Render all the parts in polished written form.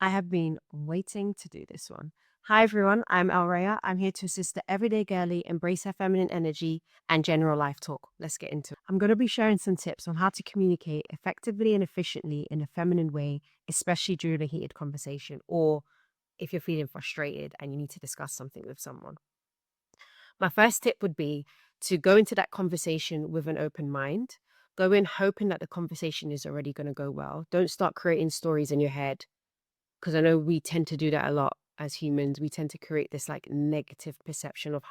I have been waiting to do this one. Hi everyone, I'm Alraya. I'm here to assist the everyday girly embrace her feminine energy and general life talk. Let's get into it. I'm going to be sharing some tips on how to communicate effectively and efficiently in a feminine way, especially during a heated conversation or if you're feeling frustrated and you need to discuss something with someone. My first tip would be to go into that conversation with an open mind. Go in hoping that the conversation is already going to go well. Don't start creating stories in your head because I know we tend to do that a lot as humans. We tend to create this like negative perception of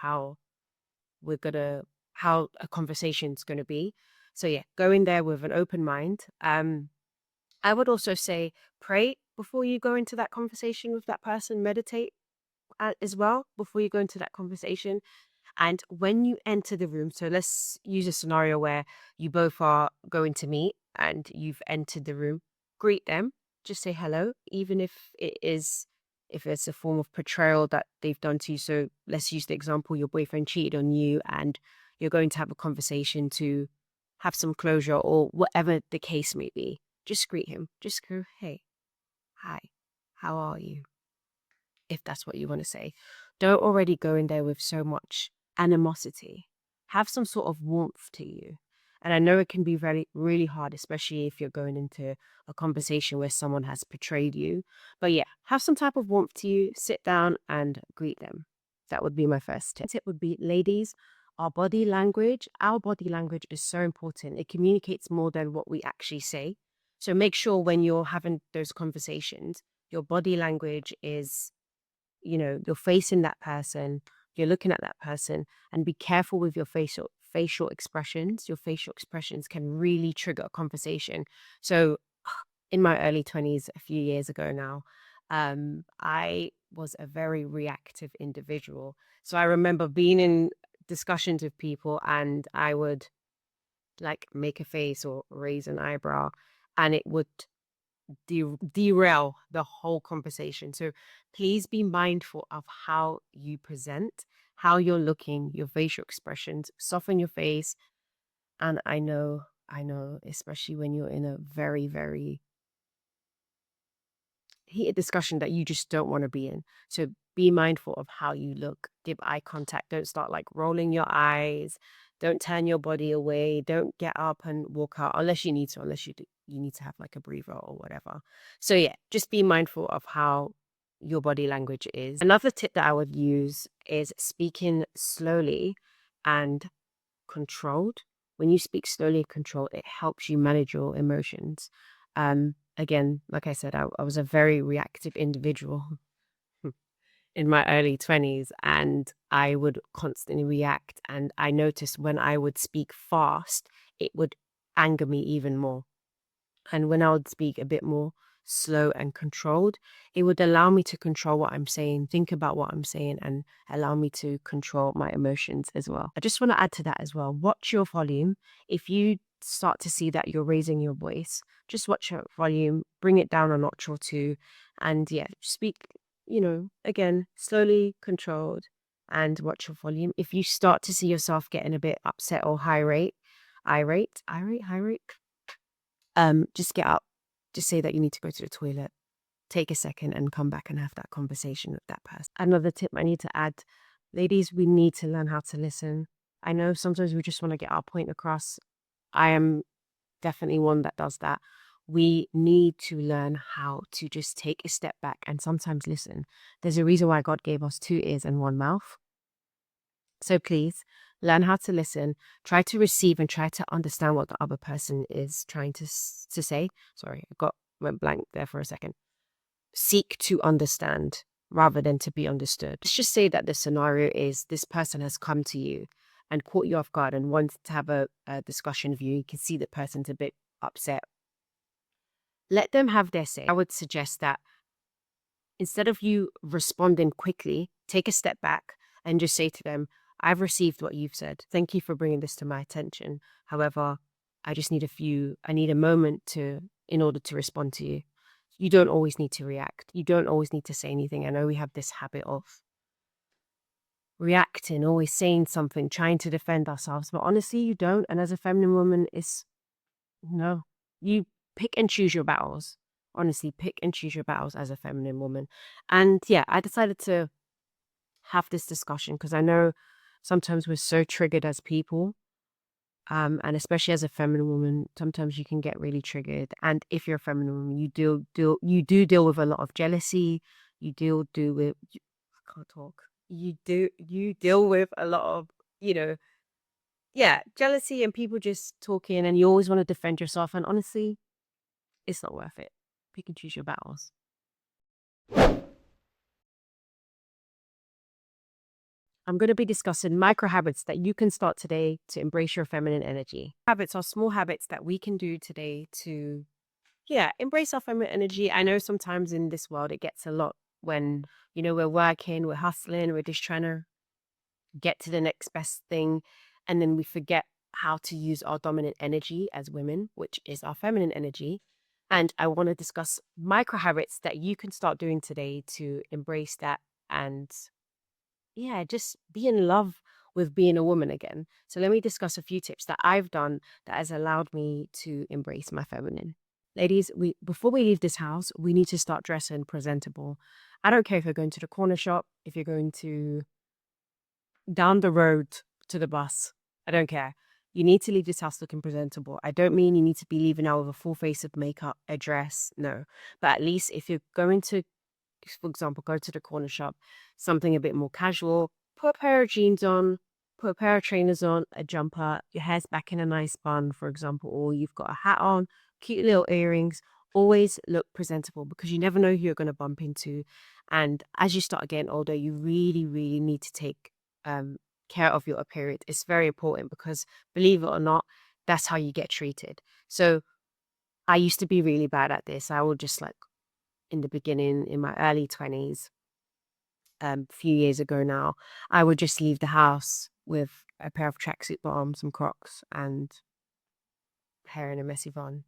we're gonna how a conversation's gonna be. So yeah, go in there with an open mind. I would also say pray before you go into that conversation with that person. Meditate as well before you go into that conversation. And when you enter the room, so let's use a scenario where you both are going to meet and you've entered the room, greet them, just say hello, even if it's a form of betrayal that they've done to you. So let's use the example your boyfriend cheated on you and you're going to have a conversation to have some closure or whatever the case may be. Just greet him. Just go, hey, hi, how are you? If that's what you want to say. Don't already go in there with so much animosity. Have some sort of warmth to you. And I know it can be really hard, especially if you're going into a conversation where someone has betrayed you. But yeah, have some type of warmth to you. Sit down and greet them. That would be my first tip. Tip would be, ladies, our body language is so important. It communicates more than what we actually say. So make sure when you're having those conversations, your body language is, you're facing that person, you're looking at that person, and be careful with your facial expressions. Your facial expressions can really trigger a conversation. So in my early 20s, a few years ago now, I was a very reactive individual. So I remember being in discussions with people and I would like make a face or raise an eyebrow and it would derail the whole conversation. So please be mindful of how you present, how you're looking, your facial expressions, soften your face. And I know, especially when you're in a very, very heated discussion that you just don't want to be in. So be mindful of how you look. Give eye contact. Don't start like rolling your eyes. Don't turn your body away. Don't get up and walk out unless you need to, you need to have like a breather or whatever. So yeah, just be mindful of how your body language is. Another tip that I would use is speaking slowly and controlled. When you speak slowly and controlled, it helps you manage your emotions. Again, like I said, I was a very reactive individual in my early 20s and I would constantly react. And I noticed when I would speak fast, it would anger me even more. And when I would speak a bit more slow and controlled, it would allow me to control what I'm saying, think about what I'm saying, and allow me to control my emotions as well. I just want to add to that as well. Watch your volume. If you start to see that you're raising your voice, just watch your volume, bring it down a notch or two, and yeah, speak, again, slowly, controlled, and watch your volume. If you start to see yourself getting a bit upset or high rate, just get up, just say that you need to go to the toilet, take a second and come back and have that conversation with that person. Another tip I need to add, ladies, we need to learn how to listen. I know sometimes we just want to get our point across. I am definitely one that does that. We need to learn how to just take a step back and sometimes listen. There's a reason why God gave us two ears and one mouth. So please learn how to listen, try to receive and try to understand what the other person is trying to say. Sorry, went blank there for a second. Seek to understand rather than to be understood. Let's just say that the scenario is this person has come to you and caught you off guard and wanted to have a discussion with you. You can see the person's a bit upset. Let them have their say. I would suggest that instead of you responding quickly, take a step back and just say to them, I've received what you've said. Thank you for bringing this to my attention. However, I need a moment in order to respond to you. You don't always need to react. You don't always need to say anything. I know we have this habit of reacting, always saying something, trying to defend ourselves, but honestly, you don't. And as a feminine woman, no, you pick and choose your battles. Honestly, pick and choose your battles as a feminine woman. And yeah, I decided to have this discussion because I know sometimes we're so triggered as people. And especially as a feminine woman, sometimes you can get really triggered. And if you're a feminine woman, you do deal with a lot of jealousy. You deal with I can't talk. You deal with a lot of, you know, yeah, jealousy and people just talking, and you always want to defend yourself. And honestly, it's not worth it. Pick and choose your battles. I'm going to be discussing micro habits that you can start today to embrace your feminine energy. Habits are small habits that we can do today to, yeah, embrace our feminine energy. I know sometimes in this world it gets a lot when, we're working, we're hustling, we're just trying to get to the next best thing. And then we forget how to use our dominant energy as women, which is our feminine energy. And I want to discuss micro habits that you can start doing today to embrace that and, yeah, just be in love with being a woman again. So let me discuss a few tips that I've done that has allowed me to embrace my feminine. Ladies, we before we leave this house, we need to start dressing presentable. I don't care if you're going to the corner shop, if you're going to down the road to the bus. I don't care. You need to leave this house looking presentable. I don't mean you need to be leaving out with a full face of makeup, a dress. No. But at least if you're going to, for example, go to the corner shop, something a bit more casual, put a pair of jeans on, put a pair of trainers on, a jumper, your hair's back in a nice bun, for example, or you've got a hat on, cute little earrings. Always look presentable because you never know who you're going to bump into. And as you start getting older, you really, really need to take um, care of your appearance. It's very important because, believe it or not, that's how you get treated. So I used to be really bad at this. I would just like in the beginning, in my early 20s, a few years ago now, I would just leave the house with a pair of tracksuit bottoms, some Crocs, and hair in a messy bun.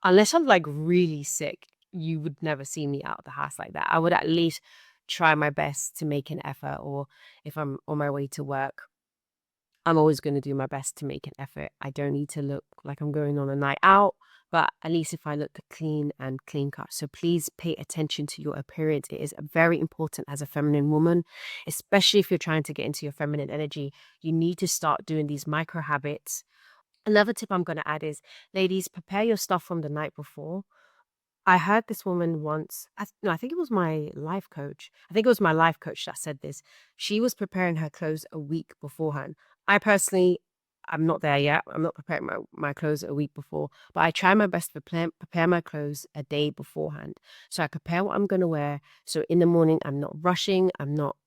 Unless I'm like really sick, you would never see me out of the house like that. I would at least try my best to make an effort, or if I'm on my way to work, I'm always going to do my best to make an effort. I don't need to look like I'm going on a night out, but at least if I look clean and clean cut. So please pay attention to your appearance. It is very important as a feminine woman, especially if you're trying to get into your feminine energy. You need to start doing these micro habits. Another tip I'm going to add is, ladies, prepare your stuff from the night before. I heard this woman once. No, I think it was my life coach. I think it was my life coach that said this. She was preparing her clothes a week beforehand. I personally, I'm not there yet. I'm not preparing my clothes a week before, but I try my best to prepare my clothes a day beforehand. So I prepare what I'm going to wear. So in the morning, I'm not rushing. I'm not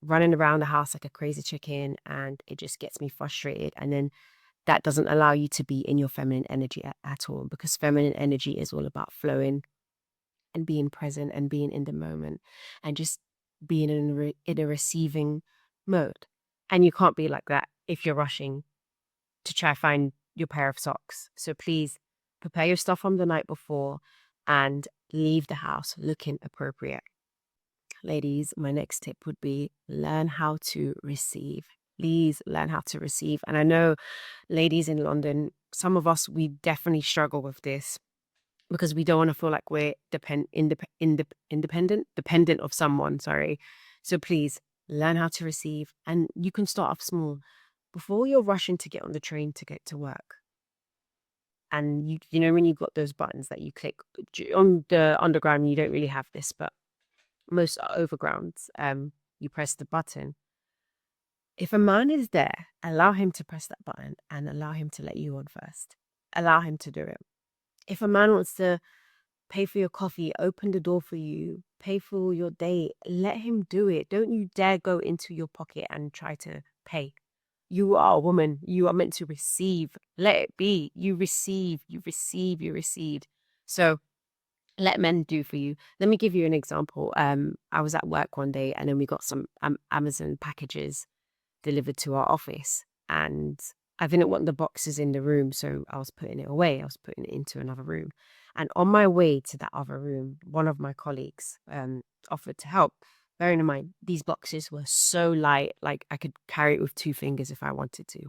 running around the house like a crazy chicken, and it just gets me frustrated. And then that doesn't allow you to be in your feminine energy at all, because feminine energy is all about flowing and being present and being in the moment and just being in a receiving mode. And you can't be like that if you're rushing to try find your pair of socks. So please prepare your stuff from the night before and leave the house looking appropriate. Ladies, my next tip would be learn how to receive. Please learn how to receive. And I know, ladies in London, some of us, we definitely struggle with this because we don't want to feel like we're dependent of someone. Sorry. So please learn how to receive, and you can start off small before you're rushing to get on the train to get to work. And you know when you've got those buttons that you click on the underground, you don't really have this, but most overgrounds, you press the button. If a man is there, allow him to press that button and allow him to let you on first. Allow him to do it. If a man wants to pay for your coffee, open the door for you, pay for your date, let him do it. Don't you dare go into your pocket and try to pay. You are a woman. You are meant to receive. Let it be. You receive, you receive, you received. So let men do for you. Let me give you an example. I was at work one day and then we got some Amazon packages delivered to our office. And I didn't want the boxes in the room, so I was putting it away. I was putting it into another room. And on my way to that other room, one of my colleagues offered to help. Bearing in mind, these boxes were so light, like I could carry it with two fingers if I wanted to.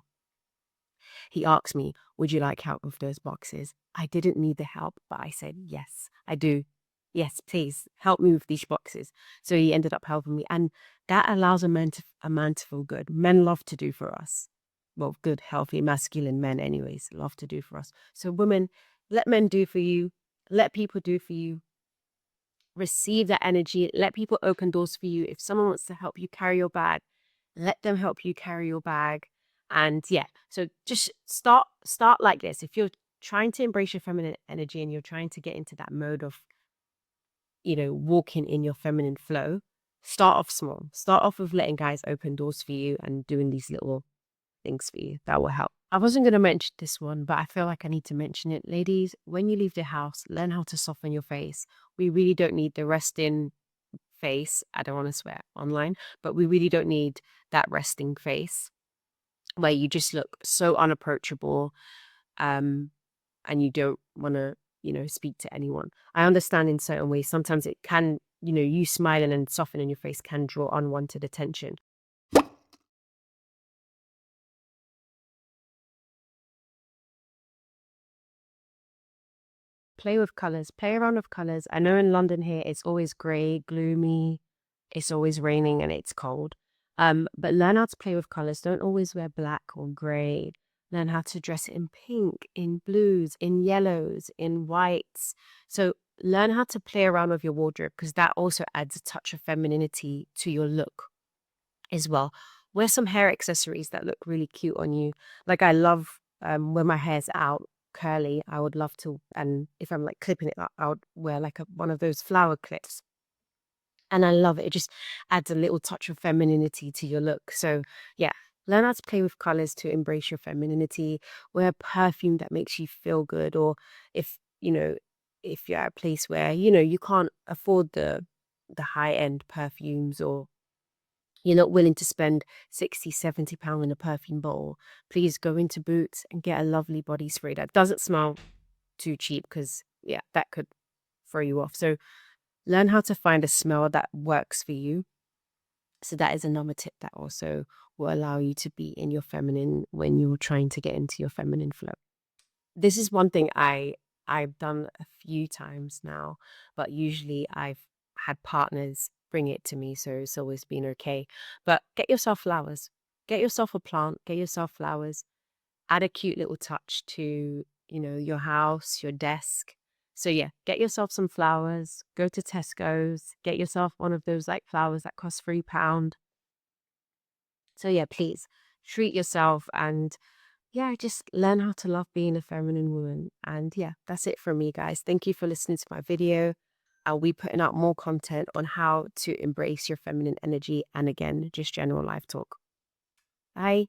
He asked me, would you like help with those boxes? I didn't need the help, but I said, yes, I do. Yes, please help me with these boxes. So he ended up helping me. And that allows a man to feel good. Men love to do for us. Well, good, healthy, masculine men, anyways, love to do for us. So women, let men do for you. Let people do for you. Receive that energy. Let people open doors for you. If someone wants to help you carry your bag, let them help you carry your bag. And yeah, so just start like this. If you're trying to embrace your feminine energy and you're trying to get into that mode of, walking in your feminine flow, start off small. Start off with letting guys open doors for you and doing these little things for you. That will help. I wasn't going to mention this one, but I feel like I need to mention it. Ladies, when you leave the house, learn how to soften your face. We really don't need the resting face. I don't want to swear online, but we really don't need that resting face where you just look so unapproachable, and you don't want to, speak to anyone. I understand in certain ways, sometimes it can, you smiling and softening your face can draw unwanted attention. Play with colors, play around with colors. I know in London here it's always grey, gloomy, it's always raining and it's cold. But learn how to play with colors. Don't always wear black or grey. Learn how to dress in pink, in blues, in yellows, in whites. So learn how to play around with your wardrobe because that also adds a touch of femininity to your look as well. Wear some hair accessories that look really cute on you. Like I love when my hair's out curly, I would love to, and if I'm like clipping it, I would wear like one of those flower clips. And I love it. It just adds a little touch of femininity to your look. So yeah, learn how to play with colors to embrace your femininity. Wear perfume that makes you feel good. Or if, if you're at a place where, you can't afford the high end perfumes, or you're not willing to spend 60, £70 on a perfume bottle, please go into Boots and get a lovely body spray that doesn't smell too cheap because, yeah, that could throw you off. So learn how to find a smell that works for you. So that is another tip that also will allow you to be in your feminine when you're trying to get into your feminine flow. This is one thing I've done a few times now, but usually I've had partners bring it to me, so it's always been okay. But get yourself flowers. Get yourself a plant, get yourself flowers. Add a cute little touch to, your house, your desk. So yeah, get yourself some flowers. Go to Tesco's, get yourself one of those like flowers that cost £3. So yeah, please treat yourself and yeah, just learn how to love being a feminine woman. And yeah, that's it from me, guys. Thank you for listening to my video. I'll be putting out more content on how to embrace your feminine energy and again, just general life talk. Bye.